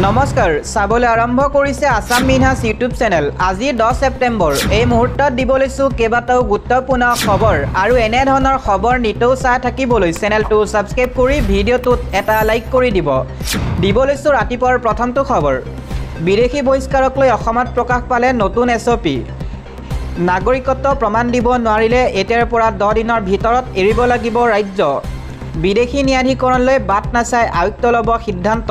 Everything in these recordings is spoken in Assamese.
নমস্কাৰ চাবলৈ আৰম্ভ কৰিছে আসাম মিনহাজ ইউটিউব চেনেল। আজি 10 ছেপ্টেম্বৰ। এই মুহূৰ্তত দিব লৈছো কেইবাটাও গুৰুত্বপূৰ্ণ খবৰ আৰু এনে ধৰণৰ খবৰ নিতৌ চাই থাকিবলৈ চেনেলটো সাবস্ক্ৰাইব কৰি ভিডিঅ'টোত এটা লাইক কৰি দিব লৈছো ৰাতিপুৱাৰ প্ৰথমটো খবৰ। বিদেশী বহিষ্কাৰক লৈ অসমত প্ৰকাশ পালে নতুন এছঅপি। নাগৰিকত্ব প্ৰমাণ দিব নোৱাৰিলে এতিয়াৰ পৰা 10 দিনৰ ভিতৰত এৰিব লাগিব ৰাজ্য। বিদেশী ন্যায়াধিকৰণলৈ বাট নাচাই আয়ুক্ত ল'ব সিদ্ধান্ত।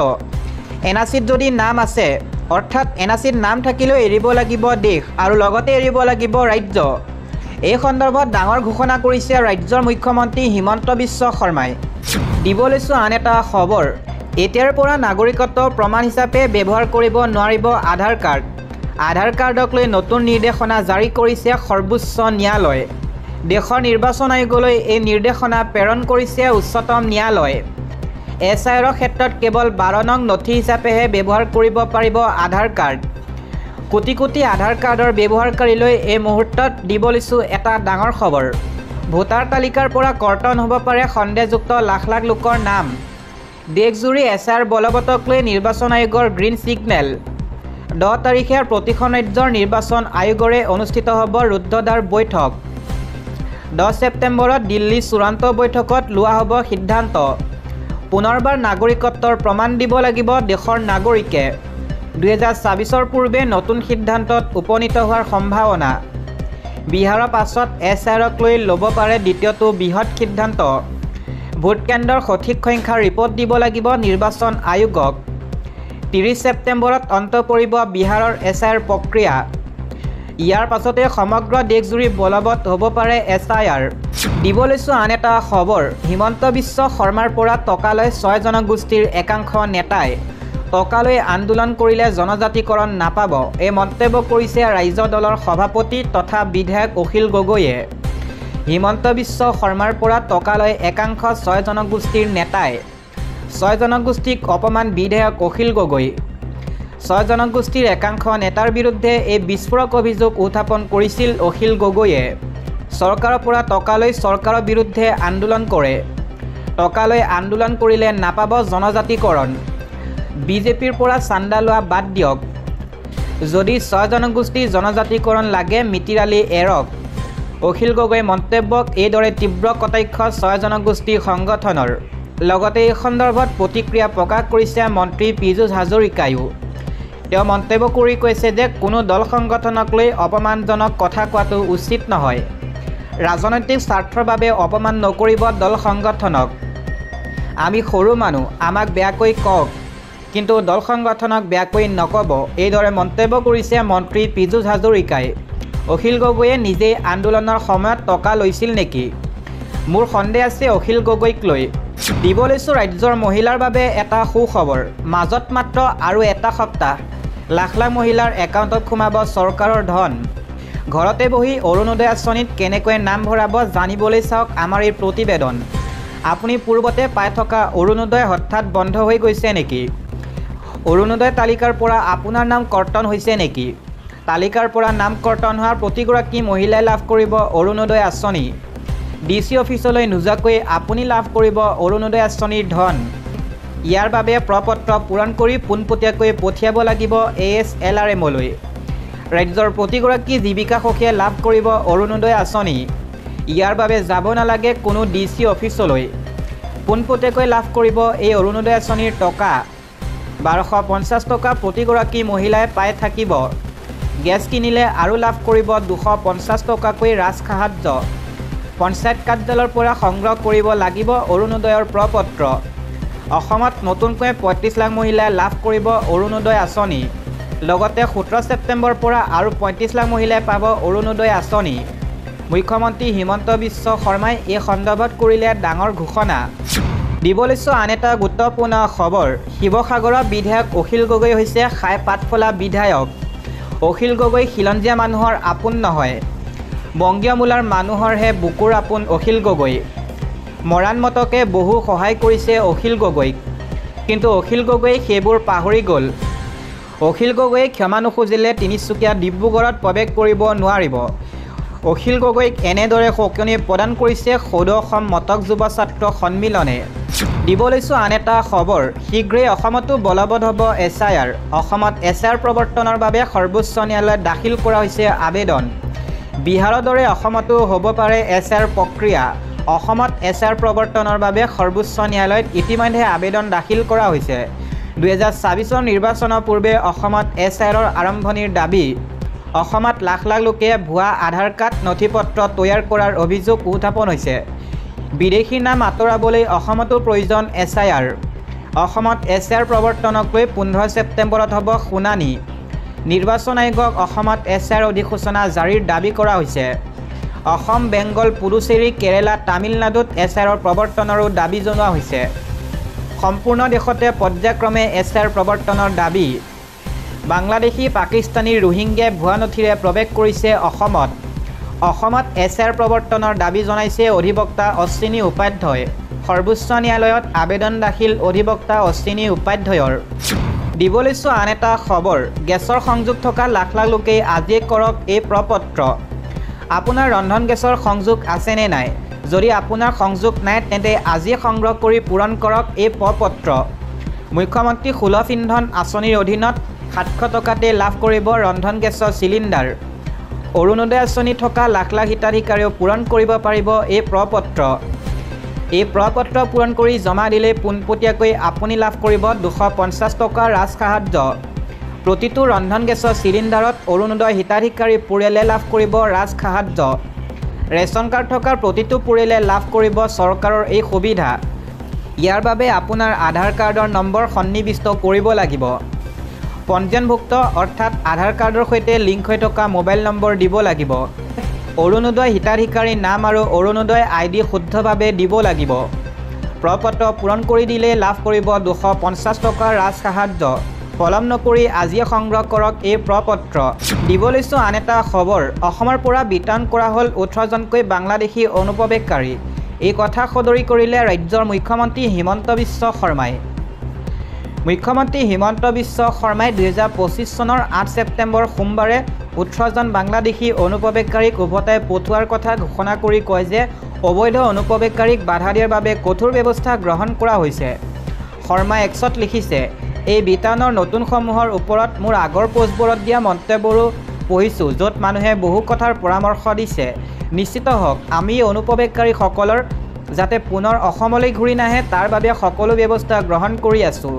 এনআৰচিত যদি নাম আছে অৰ্থাৎ এনআৰচিত নাম থাকিলেও এৰিব লাগিব দেশ আৰু লগতে এৰিব লাগিব ৰাজ্য। এই সন্দৰ্ভত ডাঙৰ ঘোষণা কৰিছে ৰাজ্যৰ মুখ্যমন্ত্ৰী হিমন্ত বিশ্ব শৰ্মাই। দিব লৈছো আন এটা খবৰ। এতিয়াৰ পৰা নাগৰিকত্ব প্ৰমাণ হিচাপে ব্যৱহাৰ কৰিব নোৱাৰিব আধাৰ কাৰ্ড। আধাৰ কাৰ্ডক লৈ নতুন নিৰ্দেশনা জাৰি কৰিছে সৰ্বোচ্চ ন্যায়ালয়। দেশৰ নিৰ্বাচন আয়োগলৈ এই নিৰ্দেশনা প্ৰেৰণ কৰিছে উচ্চতম ন্যায়ালয়। এছআইআৰৰ ক্ষেত্ৰত কেৱল 12 নং নথি হিচাপেহে ব্যৱহাৰ কৰিব পাৰিব আধাৰ কাৰ্ড। কোটি কোটি আধাৰ কাৰ্ডৰ ব্যৱহাৰকাৰীলৈ এই মুহূৰ্তত দিব লৈছো এটা ডাঙৰ খবৰ। ভোটাৰ তালিকাৰ পৰা কৰ্তন হ'ব পাৰে সন্দেহযুক্ত লাখ লাখ লোকৰ নাম। দেশজুৰি এছআইআৰ বলবৎক লৈ নিৰ্বাচন আয়োগৰ গ্ৰীণ ছিগনেল। 10 তাৰিখে প্ৰতিখন ৰাজ্যৰ নিৰ্বাচন আয়োগৰে অনুষ্ঠিত হ'ব ৰুদ্ধদ্বাৰ বৈঠক। 10 ছেপ্টেম্বৰত দিল্লী চূড়ান্ত বৈঠকত লোৱা হ'ব সিদ্ধান্ত। পুনৰবাৰ নাগৰিকত্বৰ প্ৰমাণ দিব লাগিব দেশৰ নাগৰিকে। 2024 পূৰ্বে নতুন সিদ্ধান্তত উপনীত হোৱাৰ সম্ভাৱনা। বিহাৰৰ পাছত এছআইআৰক লৈ ল'ব পাৰে দ্বিতীয়টো বৃহৎ সিদ্ধান্ত। ভোটকেন্দ্ৰৰ সঠিক সংখ্যাৰ ৰিপৰ্ট দিব লাগিব নিৰ্বাচন আয়োগক। 30 ছেপ্টেম্বৰত অন্ত পৰিব বিহাৰৰ এছআইআৰ প্ৰক্ৰিয়া। ইয়াৰ পাছতে সমগ্ৰ দেশজুৰি বলবৎ হ'ব পাৰে এছআইআৰ। দিব লৈছো আন এটা খবৰ। হিমন্ত বিশ্ব শৰ্মাৰ পৰা টকালৈ 6 জনগোষ্ঠীৰ একাংশ নেতাই টকালৈ আন্দোলন কৰিলে জনজাতিকৰণ নাপাব। এই মন্তব্য কৰিছে ৰাজ্য দলৰ সভাপতি তথা বিধায়ক অখিল গগৈয়ে। হিমন্ত বিশ্ব শৰ্মাৰ পৰা টকালৈ একাংশ 6 জনগোষ্ঠীৰ নেতাই 6 জনগোষ্ঠীক অপমান বিধায়ক অখিল গগৈ। 6 জনগোষ্ঠীৰ একাংশ নেতাৰ বিৰুদ্ধে এই বিস্ফোৰক অভিযোগ উত্থাপন কৰিছিল অখিল গগৈয়ে। চৰকাৰৰ পৰা টকালৈ চৰকাৰৰ বিৰুদ্ধে আন্দোলন কৰে। টকালৈ আন্দোলন কৰিলে নাপাব জনজাতিকৰণ। বিজেপিৰ পৰা চান্দা লোৱা বাদ দিয়ক। যদি 6 জনগোষ্ঠী জনজাতিকৰণ লাগে মিতিৰালি এৰক। অখিল গগৈৰ মন্তব্যক এইদৰে তীব্ৰ কটাক্ষ 6 জনগোষ্ঠী সংগঠনৰ। লগতে এই সন্দৰ্ভত প্ৰতিক্ৰিয়া প্ৰকাশ কৰিছে মন্ত্ৰী পীযুষ হাজৰিকায়ো। তেওঁ মন্তব্য কৰি কৈছে যে কোনো দল সংগঠনক লৈ অপমানজনক কথা কোৱাটো উচিত নহয়। ৰাজনৈতিক স্বাৰ্থৰ বাবে অপমান নকৰিব দল সংগঠনক। আমি সৰু মানুহ, আমাক বেয়াকৈ কওক, কিন্তু দল সংগঠনক বেয়াকৈ নক'ব। এইদৰে মন্তব্য কৰিছে মন্ত্ৰী পীযুষ হাজৰিকাই। অখিল গগৈয়ে নিজেই আন্দোলনৰ সময়ত টকা লৈছিল নেকি? মোৰ সন্দেহ আছে অখিল গগৈক লৈ। দিব লৈছো ৰাজ্যৰ মহিলাৰ বাবে এটা সুখবৰ। মাজত মাত্ৰ আৰু এটা সপ্তাহ লাখ লাখ মহিলাৰ একাউণ্টত সোমাব চৰকাৰৰ ধন। ঘৰতে বহি অৰুণোদয় আঁচনিত কেনেকৈ নাম ভৰাব জানিবলৈ চাওক আমাৰ এই প্ৰতিবেদন। আপুনি পূৰ্বতে পাই থকা অৰুণোদয় হঠাৎ বন্ধ হৈ গৈছে নেকি? অৰুণোদয় তালিকাৰ পৰা আপোনাৰ নাম কৰ্তন হৈছে নেকি? তালিকাৰ পৰা নাম কৰ্তন হোৱা প্ৰতিগৰাকী মহিলাই লাভ কৰিব অৰুণোদয় আঁচনি। DC অফিচলৈ নোযোৱাকৈ আপুনি লাভ কৰিব অৰুণোদয় আঁচনিৰ ধন। ইয়াৰ বাবে প্ৰপত্ৰ পূৰণ কৰি পোনপটীয়াকৈ পঠিয়াব লাগিব ASLRMলৈ। ৰাজ্যৰ প্ৰতিগৰাকী জীৱিকা সখীয়ে লাভ কৰিব অৰুণোদয় আঁচনি। ইয়াৰ বাবে যাব নালাগে কোনো DC অফিচলৈ। পোনপটীয়াকৈ লাভ কৰিব এই অৰুণোদয় আঁচনিৰ টকা। 1250 টকা প্ৰতিগৰাকী মহিলাই পাই থাকিব। গেছ কিনিলে আৰু লাভ কৰিব 250 টকাকৈ ৰাজসাহায্য। পঞ্চায়ত কাৰ্যালয়ৰ পৰা সংগ্ৰহ কৰিব লাগিব অৰুণোদয়ৰ প্ৰপত্ৰ। অসমত নতুনকৈ 35 লাখ মহিলাই লাভ কৰিব অৰুণোদয় আঁচনি। লগতে 17 ছেপ্টেম্বৰৰ পৰা আৰু 35 লাখ মহিলাই পাব অৰুণোদয় আঁচনি। মুখ্যমন্ত্ৰী হিমন্ত বিশ্ব শৰ্মাই এই সন্দৰ্ভত কৰিলে ডাঙৰ ঘোষণা। দিব লৈছো আন এটা গুৰুত্বপূৰ্ণ খবৰ। শিৱসাগৰৰ বিধায়ক অখিল গগৈ হৈছে খাই পাত ফলা বিধায়ক। অখিল গগৈ খিলঞ্জীয়া মানুহৰ আপোন নহয়, বংগীয় মূলৰ মানুহৰহে বুকুৰ আপোন অখিল গগৈ। মৰাণ মতকে বহু সহায় কৰিছে অখিল গগৈক, কিন্তু অখিল গগৈ সেইবোৰ পাহৰি গ'ল। অখিল গগৈয়ে ক্ষমা নুখুজিলে তিনিচুকীয়া ডিব্ৰুগড়ত প্ৰৱেশ কৰিব নোৱাৰিব। অখিল গগৈক এনেদৰে সকিয়নি প্ৰদান কৰিছে সদৌ অসম মটক যুৱ ছাত্ৰ সন্মিলনে। দিব লৈছোঁ আন এটা খবৰ শীঘ্ৰেই অসমতো বলবৎ হ'ব SIR অসমত SIR প্ৰৱৰ্তনৰ বাবে সৰ্বোচ্চ ন্যায়ালয়ত দাখিল কৰা হৈছে আবেদন বিহাৰৰ দৰে অসমতো হ'ব পাৰে SIR প্ৰক্ৰিয়া অসমত SIR প্ৰৱৰ্তনৰ বাবে সৰ্বোচ্চ ন্যায়ালয়ত ইতিমধ্যে আবেদন দাখিল কৰা হৈছে 2024 নিৰ্বাচনৰ পূৰ্বে অসমত SIRৰ আৰম্ভণিৰ দাবী অসমত লাখ লাখ লোকে ভুৱা আধাৰ কাৰ্ড নথিপত্ৰ তৈয়াৰ কৰাৰ অভিযোগ উত্থাপন হৈছে বিদেশী নাম আঁতৰাবলৈ অসমতো প্ৰয়োজন SIR অসমত SIR প্ৰৱৰ্তনক লৈ 15 ছেপ্টেম্বৰত হ'ব শুনানি নিৰ্বাচন আয়োগক অসমত SIR অধিসূচনা জাৰিৰ দাবী কৰা হৈছে অসম বেংগল পুডুচেৰী কেৰালা তামিলনাডুত SIRৰ প্ৰৱৰ্তনৰো দাবী জনোৱা হৈছে সম্পূৰ্ণ দেশতে পৰ্যায়ক্ৰমে SIR প্ৰৱৰ্তনৰ দাবী বাংলাদেশী পাকিস্তানী ৰোহিংগিয়াই ভুৱা নথিৰে প্ৰৱেশ কৰিছে অসমত SIR প্ৰৱৰ্তনৰ দাবী জনাইছে অধিবক্তা অশ্বিনী উপাধ্যায় সৰ্বোচ্চ ন্যায়ালয়ত আবেদন দাখিল অধিবক্তা অশ্বিনী উপাধ্যায়ৰ দিব লৈছোঁ আন এটা খবৰ গেছৰ সংযোগ থকা লাখ লাখ লোকে আজিয়ে কৰক এই প্ৰপত্ৰ আপোনাৰ ৰন্ধন গেছৰ সংযোগ আছেনে নাই যদি আপোনাৰ সংযোগ নাই তেন্তে আজি সংগ্ৰহ কৰি পূৰণ কৰক এই প্ৰপত্ৰ মুখ্যমন্ত্ৰী সুলভ ইন্ধন আঁচনিৰ অধীনত 700 টকাতে লাভ কৰিব ৰন্ধন গেছৰ চিলিণ্ডাৰ অৰুণোদয় আঁচনি থকা লাখ লাখ হিতাধিকাৰীও পূৰণ কৰিব পাৰিব এই প্ৰপত্ৰ পূৰণ কৰি জমা দিলে পোনপটীয়াকৈ আপুনি লাভ কৰিব 250 টকাৰ ৰাজসাহায্য প্ৰতিটো ৰন্ধন গেছৰ চিলিণ্ডাৰত অৰুণোদয় হিতাধিকাৰী পৰিয়ালে লাভ কৰিব ৰাজসাহায্য ৰেচন কাৰ্ড থকা প্ৰতিটো পৰিয়ালে লাভ কৰিব চৰকাৰৰ এই সুবিধা ইয়াৰ বাবে আপোনাৰ আধাৰ কাৰ্ডৰ নম্বৰ সন্নিৱিষ্ট কৰিব লাগিব পঞ্জীয়নভুক্ত অৰ্থাৎ আধাৰ কাৰ্ডৰ সৈতে লিংক হৈ থকা মোবাইল নম্বৰ দিব লাগিব অৰুণোদয় হিতাধিকাৰীৰ নাম আৰু অৰুণোদয় ID শুদ্ধভাৱে দিব লাগিব প্ৰপত্ৰ পূৰণ কৰি দিলে লাভ কৰিব 250 টকাৰ ৰাজসাহায্য পলম নকৰি আজিয়ে সংগ্ৰহ কৰক এই প্ৰপত্ৰ দিব লৈছোঁ আন এটা খবৰ অসমৰ পৰা বিতৰণ কৰা হ'ল 18জনকৈ বাংলাদেশী অনুপ্ৰৱেশকাৰী এই কথা সদৰি কৰিলে ৰাজ্যৰ মুখ্যমন্ত্ৰী হিমন্ত বিশ্ব শৰ্মাই 2025 চনৰ 8 ছেপ্টেম্বৰ সোমবাৰে 18জন বাংলাদেশী অনুপ্ৰৱেশকাৰীক উভতাই পঠোৱাৰ কথা ঘোষণা কৰি কয় যে অবৈধ অনুপ্ৰৱেশকাৰীক বাধা দিয়াৰ বাবে কঠোৰ ব্যৱস্থা গ্ৰহণ কৰা হৈছে শৰ্মাই এক্সত লিখিছে এই বিতৰণৰ নতুনসমূহৰ ওপৰত মোৰ আগৰ পোষ্টবোৰত দিয়া মন্তব্যৰো পঢ়িছোঁ য'ত মানুহে বহু কথাৰ পৰামৰ্শ দিছে নিশ্চিত হওক আমি অনুপ্ৰৱেশকাৰীসকলৰ যাতে পুনৰ অসমলৈ ঘূৰি নাহে তাৰ বাবে সকলো ব্যৱস্থা গ্ৰহণ কৰি আছোঁ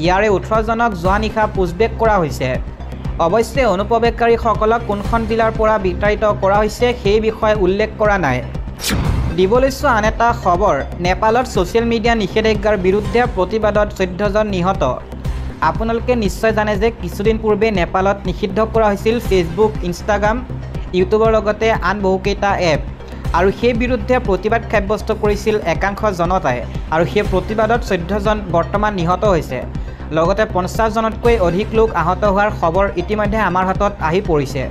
ইয়াৰে 18জনক যোৱা নিশা পুছবেক কৰা হৈছে অৱশ্যে অনুপ্ৰৱেশকাৰীসকলক কোনখন জিলাৰ পৰা বিতাড়িত কৰা হৈছে সেই বিষয়ে উল্লেখ কৰা নাই দিব লৈছোঁ আন এটা খবৰ নেপালত ছ'চিয়েল মিডিয়া নিষেধাজ্ঞাৰ বিৰুদ্ধে প্ৰতিবাদত 14জন নিহত আপোনালোকে নিশ্চয় জানে যে কিছুদিন পূৰ্বে নেপালত নিষিদ্ধ কৰা হৈছিল ফেচবুক ইনষ্টাগ্ৰাম ইউটিউবৰ লগতে আন বহুকেইটা এপ আৰু সেই বিৰুদ্ধে প্ৰতিবাদ সাব্যস্ত কৰিছিল একাংশ জনতাই আৰু সেই প্ৰতিবাদত 14জন বৰ্তমান নিহত হৈছে লগতে 50জনতকৈ অধিক লোক আহত হোৱাৰ খবৰ ইতিমধ্যে আমাৰ হাতত আহি পৰিছে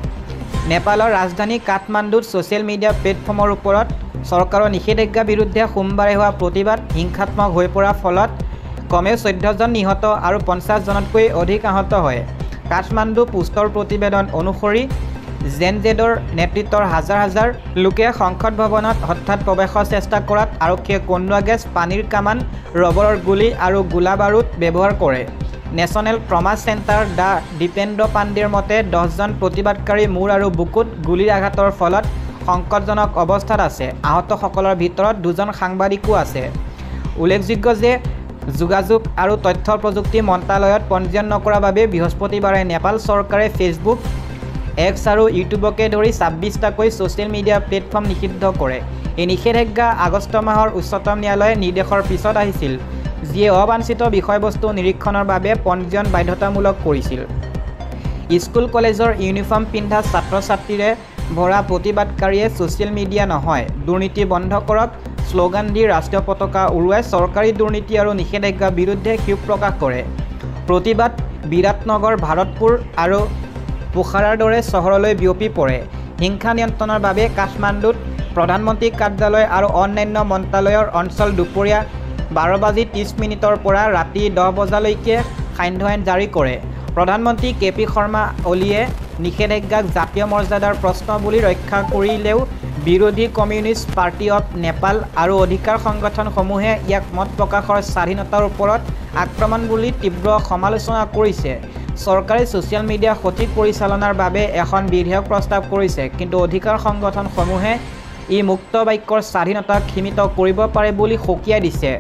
নেপালৰ ৰাজধানী কাঠমাণ্ডুত ছ'চিয়েল মিডিয়া প্লেটফৰ্মৰ ওপৰত চৰকাৰৰ নিষেধাজ্ঞাৰ বিৰুদ্ধে সোমবাৰে হোৱা প্ৰতিবাদ হিংসাত্মক হৈ পৰাৰ ফলত কমেও 14জন নিহত আৰু 50জনতকৈ অধিক আহত হয় কাঠমাণ্ডু পোষ্টৰ প্ৰতিবেদন অনুসৰি জেনজেডৰ নেতৃত্বৰ হাজাৰ হাজাৰ লোকে সংসদ ভৱনত হঠাৎ প্ৰৱেশৰ চেষ্টা কৰাত আৰক্ষীয়ে কন্দুৱা গেছ পানীৰ কামান ৰবৰৰ গুলী আৰু গোলা বাৰুদ ব্যৱহাৰ কৰে নেশ্যনেল ট্ৰমা চেণ্টাৰ ডা দীপেন্দ্ৰ পাণ্ডেৰ মতে 10জন প্ৰতিবাদকাৰী মূৰ আৰু বুকুত গুলীৰ আঘাতৰ ফলত সংকটজনক অৱস্থাত আছে আহতসকলৰ ভিতৰত 2জন সাংবাদিকো আছে উল্লেখযোগ্য যে যোগাযোগ আৰু তথ্য প্ৰযুক্তি মন্ত্ৰালয়ত পঞ্জীয়ন নকৰাৰ বাবে বৃহস্পতিবাৰে নেপাল চৰকাৰে ফেচবুক এক্স আৰু ইউটিউবকে ধৰি 26টাকৈ ছ'চিয়েল মিডিয়া প্লেটফৰ্ম নিষিদ্ধ কৰে এই নিষেধাজ্ঞা আগষ্ট মাহৰ উচ্চতম ন্যায়ালয়ৰ নিৰ্দেশৰ পিছত আহিছিল যিয়ে অবাঞ্ছিত বিষয়বস্তু নিৰীক্ষণৰ বাবে পঞ্জীয়ন বাধ্যতামূলক কৰিছিল স্কুল কলেজৰ ইউনিফৰ্ম পিন্ধা ছাত্ৰ ছাত্ৰীৰে ভৰা প্ৰতিবাদকাৰীয়ে ছ'চিয়েল মিডিয়া নহয় দুৰ্নীতি বন্ধ কৰক শ্লোগান দি ৰাষ্ট্ৰীয় পতাকা উৰুৱাই চৰকাৰী দুৰ্নীতি আৰু নিষেধাজ্ঞাৰ বিৰুদ্ধে ক্ষোভ প্ৰকাশ কৰে প্ৰতিবাদ বিৰাটনগৰ ভাৰতপুৰ আৰু পোখাৰাৰ দৰে চহৰলৈ বিয়পি পৰে হিংসা নিয়ন্ত্ৰণৰ বাবে কাঠমাণ্ডুত প্ৰধানমন্ত্ৰী কাৰ্যালয় আৰু অন্যান্য মন্ত্ৰালয়ৰ অঞ্চল দুপৰীয়া 12:30 পৰা ৰাতি 10 বজালৈকে সান্ধ্য আইন জাৰি কৰে প্ৰধানমন্ত্ৰী KP শৰ্মা অলিয়ে নিষেধাজ্ঞাক জাতীয় মৰ্যাদাৰ প্ৰশ্ন বুলি ৰক্ষা কৰিলেও বিৰোধী কমিউনিষ্ট পাৰ্টি অৱ নেপাল আৰু অধিকাৰ সংগঠনসমূহে ইয়াক মত প্ৰকাশৰ স্বাধীনতাৰ ওপৰত আক্ৰমণ বুলি তীব্ৰ সমালোচনা কৰিছে। চৰকাৰে ছ'চিয়েল মিডিয়া সঠিক পৰিচালনাৰ বাবে এখন বিধেয়ক প্ৰস্তাৱ কৰিছে, কিন্তু অধিকাৰ সংগঠনসমূহে ই মুক্ত বাক্যৰ স্বাধীনতাক সীমিত কৰিব পাৰে বুলি সকীয়াই দিছে।